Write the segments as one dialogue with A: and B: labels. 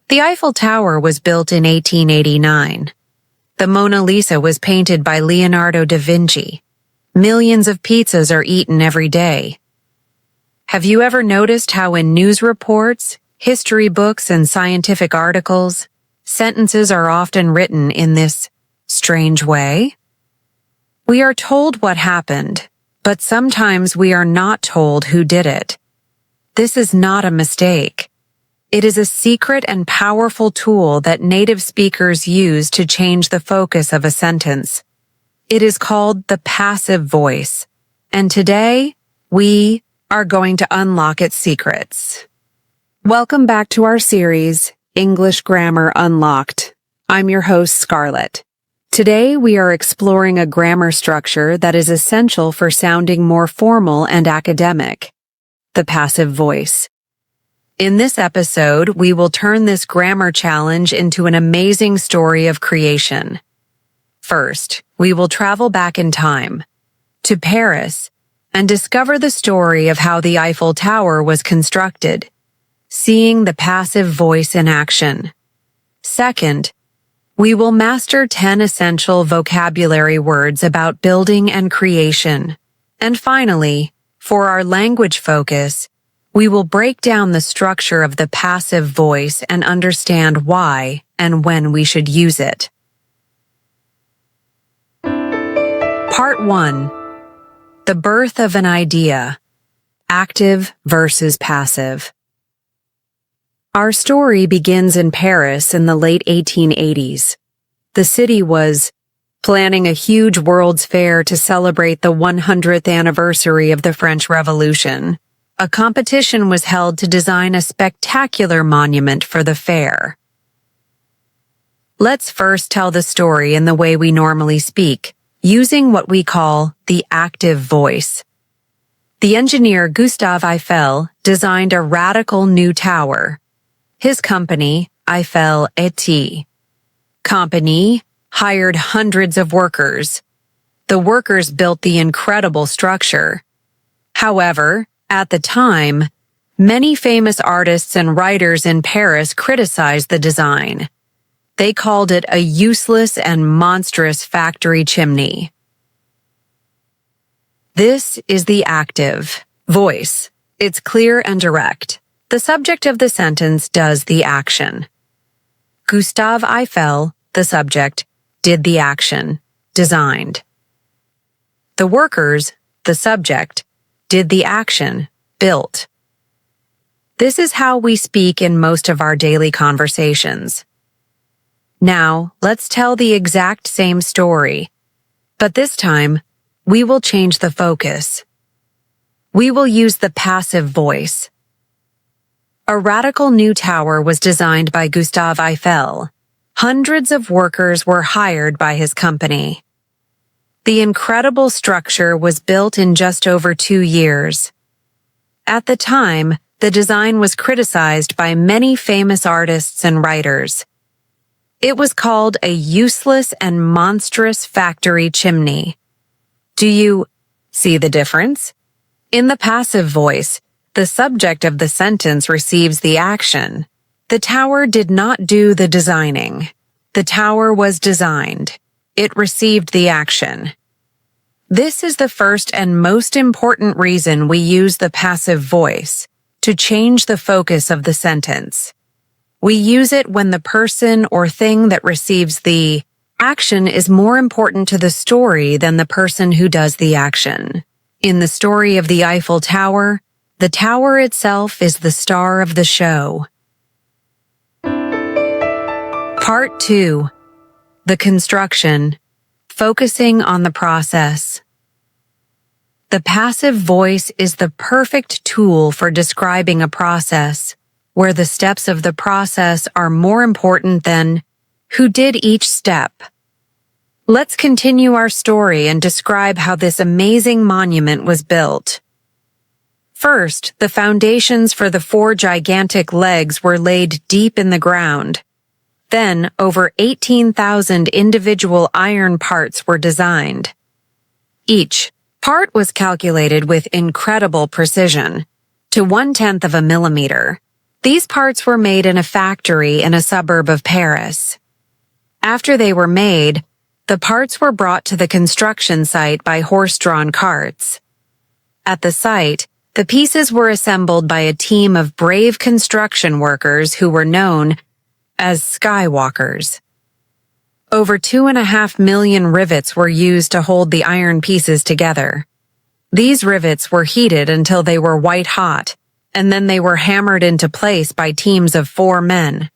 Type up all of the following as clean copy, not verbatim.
A: The Eiffel Tower was built in 1889. The Mona Lisa was painted by Leonardo da Vinci. Millions of pizzas are eaten every day. Have you ever noticed how in news reports, history books, and scientific articles, sentences are often written in this strange way? We are told what happened, but sometimes we are not told who did it. This is not a mistake. It is a secret and powerful tool that native speakers use to change the focus of a sentence. It is called the passive voice, and today we are going to unlock its secrets. Welcome back to our series, English Grammar Unlocked. I'm your host, Scarlett. Today we are exploring a grammar structure that is essential for sounding more formal and academic, the passive voice. In this episode, we will turn this grammar challenge into an amazing story of creation. First, we will travel back in time, to Paris, and discover the story of how the Eiffel Tower was constructed, seeing the passive voice in action. Second, we will master 10 essential vocabulary words about building and creation. And finally, for our language focus, we will break down the structure of the passive voice and understand why and when we should use it. Part 1. The birth of an idea. Active versus passive. Our story begins in Paris in the late 1880s. The city was planning a huge World's Fair to celebrate the 100th anniversary of the French Revolution. A competition was held to design a spectacular monument for the fair. Let's first tell the story in the way we normally speak, using what we call the active voice. The engineer Gustave Eiffel designed a radical new tower. His company, Eiffel et Company, hired hundreds of workers. The workers built the incredible structure. However, at the time, many famous artists and writers in Paris criticized the design. They called it a useless and monstrous factory chimney. This is the active voice. It's clear and direct. The subject of the sentence does the action. Gustave Eiffel, the subject, did the action, designed. The workers, the subject, did the action, built. This is how we speak in most of our daily conversations. Now, let's tell the exact same story, but this time, we will change the focus. We will use the passive voice. A radical new tower was designed by Gustave Eiffel. Hundreds of workers were hired by his company. The incredible structure was built in just over 2 years. At the time, the design was criticized by many famous artists and writers. It was called a useless and monstrous factory chimney. Do you see the difference? In the passive voice, the subject of the sentence receives the action. The tower did not do the designing. The tower was designed. It received the action. This is the first and most important reason we use the passive voice, to change the focus of the sentence. We use it when the person or thing that receives the action is more important to the story than the person who does the action. In the story of the Eiffel Tower, the tower itself is the star of the show. Part 2. The construction. Focusing on the process. The passive voice is the perfect tool for describing a process, where the steps of the process are more important than who did each step. Let's continue our story and describe how this amazing monument was built. First, the foundations for the 4 gigantic legs were laid deep in the ground. Then, over 18,000 individual iron parts were designed. Each part was calculated with incredible precision, to 1/10 of a millimeter. These parts were made in a factory in a suburb of Paris. After they were made, the parts were brought to the construction site by horse-drawn carts. At the site, the pieces were assembled by a team of brave construction workers who were known as skywalkers. Over 2.5 million rivets were used to hold the iron pieces together. These rivets were heated until they were white hot, and then they were hammered into place by teams of 4 men.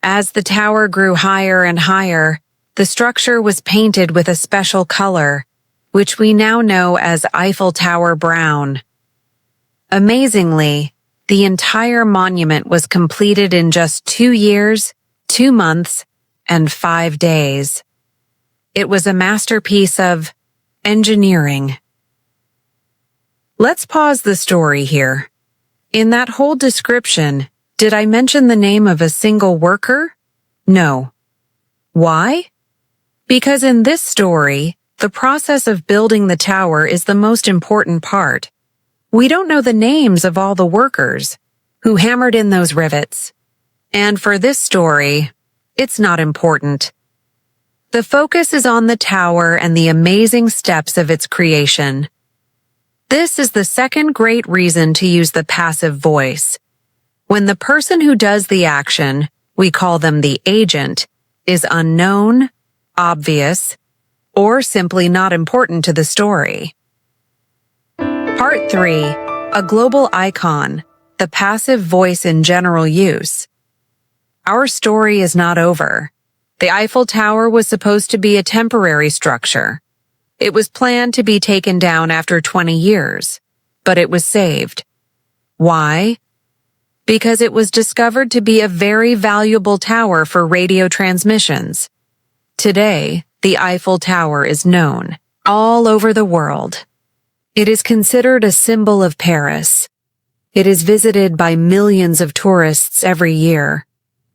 A: As the tower grew higher and higher, the structure was painted with a special color, which we now know as Eiffel Tower brown. Amazingly, the entire monument was completed in just 2 years, 2 months, and 5 days. It was a masterpiece of engineering. Let's pause the story here. In that whole description, did I mention the name of a single worker? No. Why? Because in this story, the process of building the tower is the most important part. We don't know the names of all the workers who hammered in those rivets. And for this story, it's not important. The focus is on the tower and the amazing steps of its creation. This is the second great reason to use the passive voice. When the person who does the action, we call them the agent, is unknown, obvious, or simply not important to the story. Part 3. A global icon, the passive voice in general use. Our story is not over. The Eiffel Tower was supposed to be a temporary structure. It was planned to be taken down after 20 years, but it was saved. Why? Because it was discovered to be a very valuable tower for radio transmissions. Today, the Eiffel Tower is known all over the world. It is considered a symbol of Paris. It is visited by millions of tourists every year.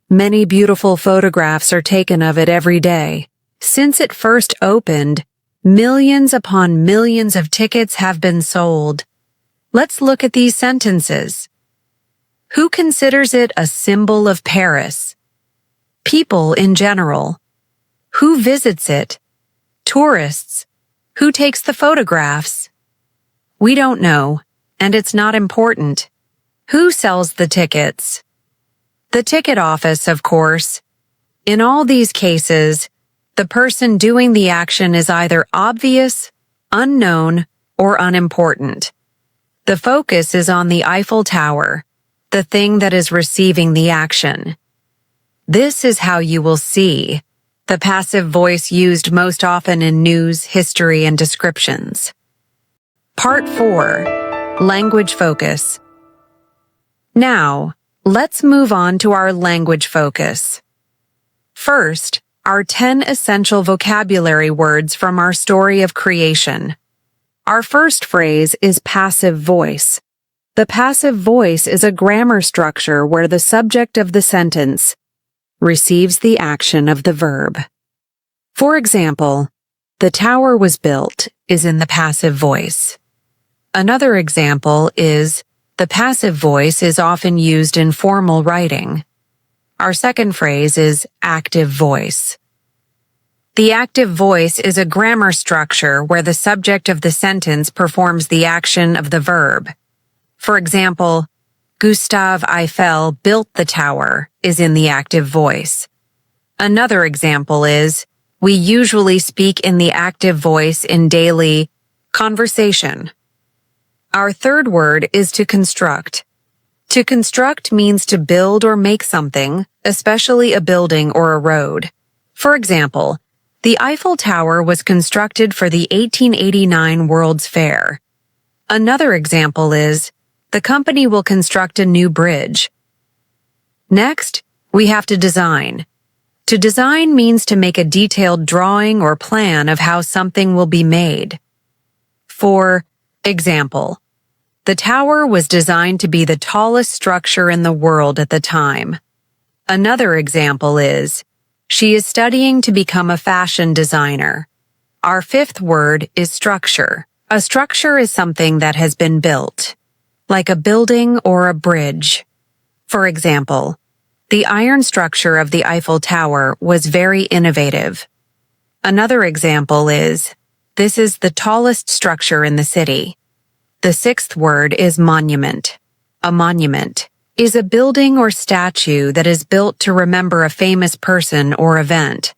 A: Many beautiful photographs are taken of it every day. Since it first opened, millions upon millions of tickets have been sold. Let's look at these sentences. Who considers it a symbol of Paris? People in general. Who visits it? Tourists. Who takes the photographs? We don't know, and it's not important. Who sells the tickets? The ticket office, of course. In all these cases, the person doing the action is either obvious, unknown, or unimportant. The focus is on the Eiffel Tower, the thing that is receiving the action. This is how you will see the passive voice used most often in news, history, and descriptions. Part 4. Language focus. Now, let's move on to our language focus. First, our 10 essential vocabulary words from our story of creation. Our first phrase is passive voice. The passive voice is a grammar structure where the subject of the sentence receives the action of the verb. For example, the tower was built is in the passive voice. Another example is the passive voice is often used in formal writing. Our second phrase is active voice. The active voice is a grammar structure where the subject of the sentence performs the action of the verb. For example, Gustave Eiffel built the tower is in the active voice. Another example is, we usually speak in the active voice in daily conversation. Our third word is to construct. To construct means to build or make something, especially a building or a road. For example, the Eiffel Tower was constructed for the 1889 World's Fair. Another example is, the company will construct a new bridge. Next, we have to design. To design means to make a detailed drawing or plan of how something will be made. For example, the tower was designed to be the tallest structure in the world at the time. Another example is, she is studying to become a fashion designer. Our fifth word is structure. A structure is something that has been built, like a building or a bridge. For example, the iron structure of the Eiffel Tower was very innovative. Another example is, this is the tallest structure in the city. The sixth word is monument. A monument is a building or statue that is built to remember a famous person or event.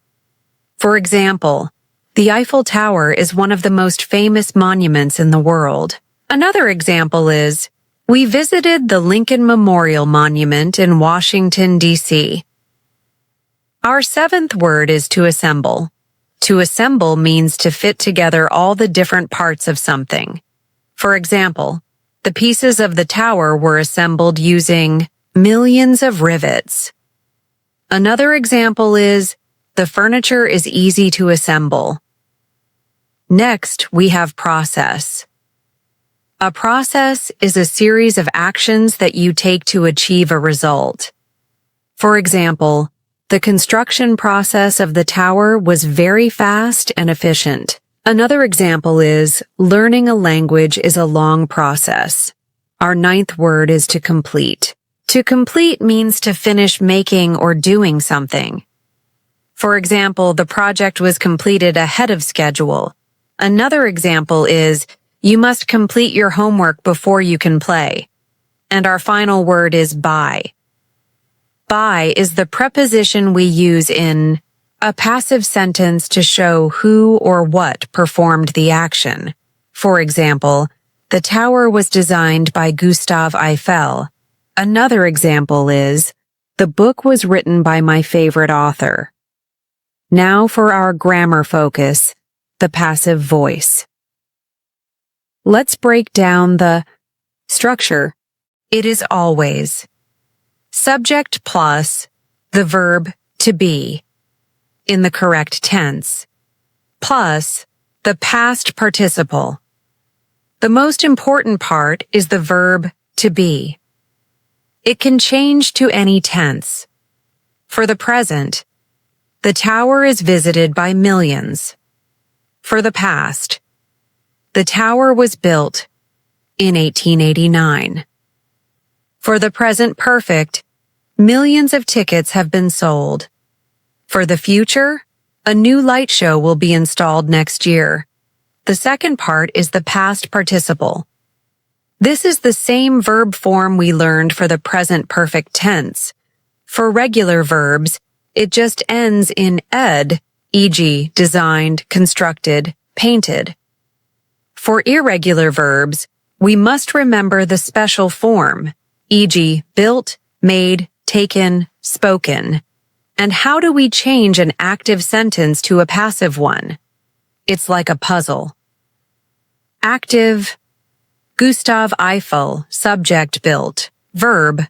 A: For example, the Eiffel Tower is one of the most famous monuments in the world. Another example is, we visited the Lincoln Memorial Monument in Washington, D.C. Our seventh word is to assemble. To assemble means to fit together all the different parts of something. For example, the pieces of the tower were assembled using millions of rivets. Another example is, the furniture is easy to assemble. Next, we have process. A process is a series of actions that you take to achieve a result. For example, the construction process of the tower was very fast and efficient. Another example is, learning a language is a long process. Our ninth word is to complete. To complete means to finish making or doing something. For example, the project was completed ahead of schedule. Another example is, you must complete your homework before you can play. And our final word is by. By is the preposition we use in a passive sentence to show who or what performed the action. For example, the tower was designed by Gustave Eiffel. Another example is, the book was written by my favorite author. Now for our grammar focus, the passive voice. Let's break down the structure. It is always subject plus the verb to be in the correct tense plus the past participle. The most important part is the verb to be. It can change to any tense. For the present, the tower is visited by millions. For the past, the tower was built in 1889. For the present perfect, millions of tickets have been sold. For the future, a new light show will be installed next year. The second part is the past participle. This is the same verb form we learned for the present perfect tense. For regular verbs, it just ends in ed, e.g., designed, constructed, painted. For irregular verbs, we must remember the special form, e.g., built, made, taken, spoken. And how do we change an active sentence to a passive one? It's like a puzzle. Active, Gustave Eiffel, subject built, verb,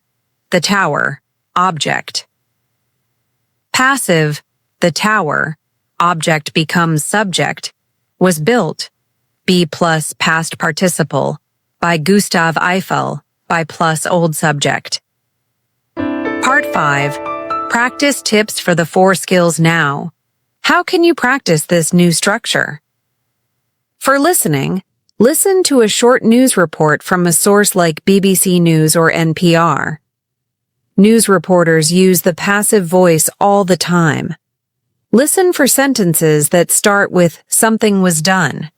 A: the tower, object. Passive, the tower, object becomes subject, was built, be plus past participle, by Gustave Eiffel, by plus old subject. Part 5. Practice tips for the 4 skills now. How can you practice this new structure? For listening, listen to a short news report from a source like BBC News or NPR. News reporters use the passive voice all the time. Listen for sentences that start with something was done.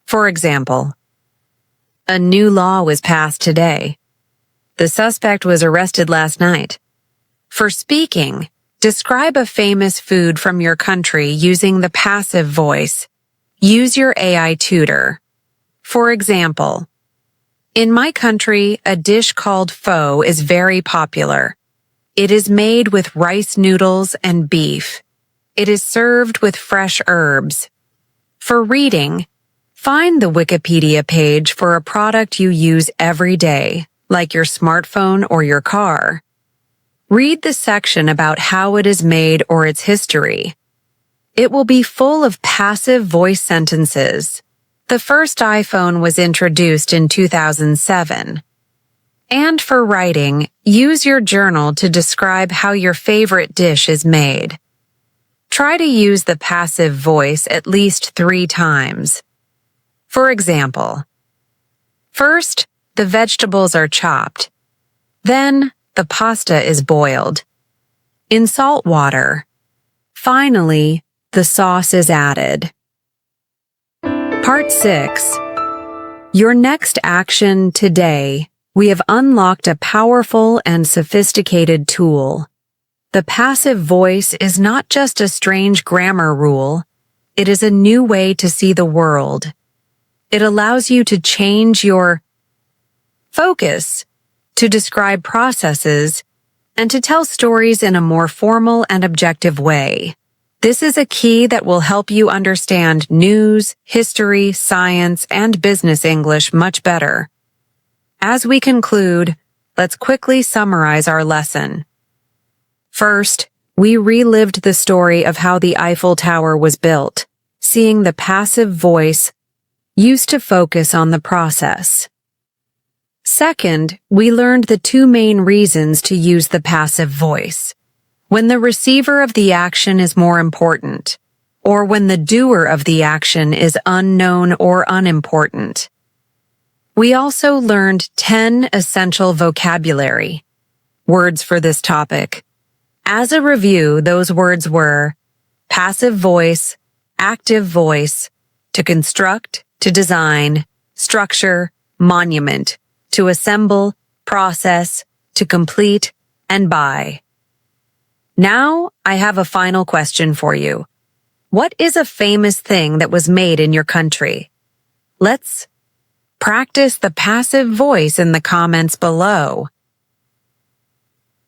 A: For example, a new law was passed today. The suspect was arrested last night. For speaking, describe a famous food from your country using the passive voice. Use your AI tutor. For example, in my country, a dish called pho is very popular. It is made with rice noodles and beef. It is served with fresh herbs. For reading, find the Wikipedia page for a product you use every day, like your smartphone or your car. Read the section about how it is made or its history. It will be full of passive voice sentences. The first iPhone was introduced in 2007. And for writing, use your journal to describe how your favorite dish is made. Try to use the passive voice at least 3 times. For example, first, the vegetables are chopped. Then, the pasta is boiled. In salt water, finally, the sauce is added. Part 6. Your next action today. We have unlocked a powerful and sophisticated tool. The passive voice is not just a strange grammar rule. It is a new way to see the world. It allows you to change your focus, to describe processes, and to tell stories in a more formal and objective way. This is a key that will help you understand news, history, science, and business English much better. As we conclude, let's quickly summarize our lesson. First, we relived the story of how the Eiffel Tower was built, seeing the passive voice used to focus on the process. Second, we learned the two main reasons to use the passive voice: when the receiver of the action is more important, or when the doer of the action is unknown or unimportant. We also learned 10 essential vocabulary words for this topic. As a review, those words were passive voice, active voice, to construct, to design, structure, monument, to assemble, process, to complete, and buy. Now, I have a final question for you. What is a famous thing that was made in your country? Let's practice the passive voice in the comments below.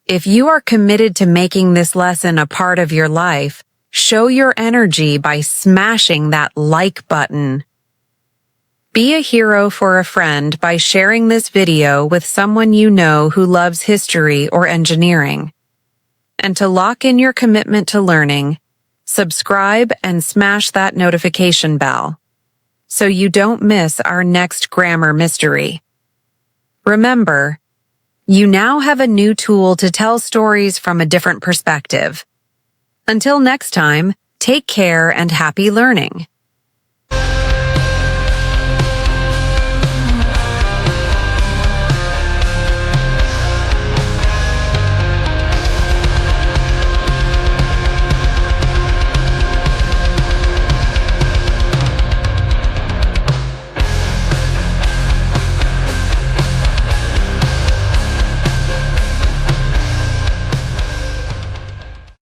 A: If you are committed to making this lesson a part of your life, show your energy by smashing that like button. Be a hero for a friend by sharing this video with someone you know who loves history or engineering. And to lock in your commitment to learning, subscribe and smash that notification bell so you don't miss our next grammar mystery. Remember, you now have a new tool to tell stories from a different perspective. Until next time, take care and happy learning.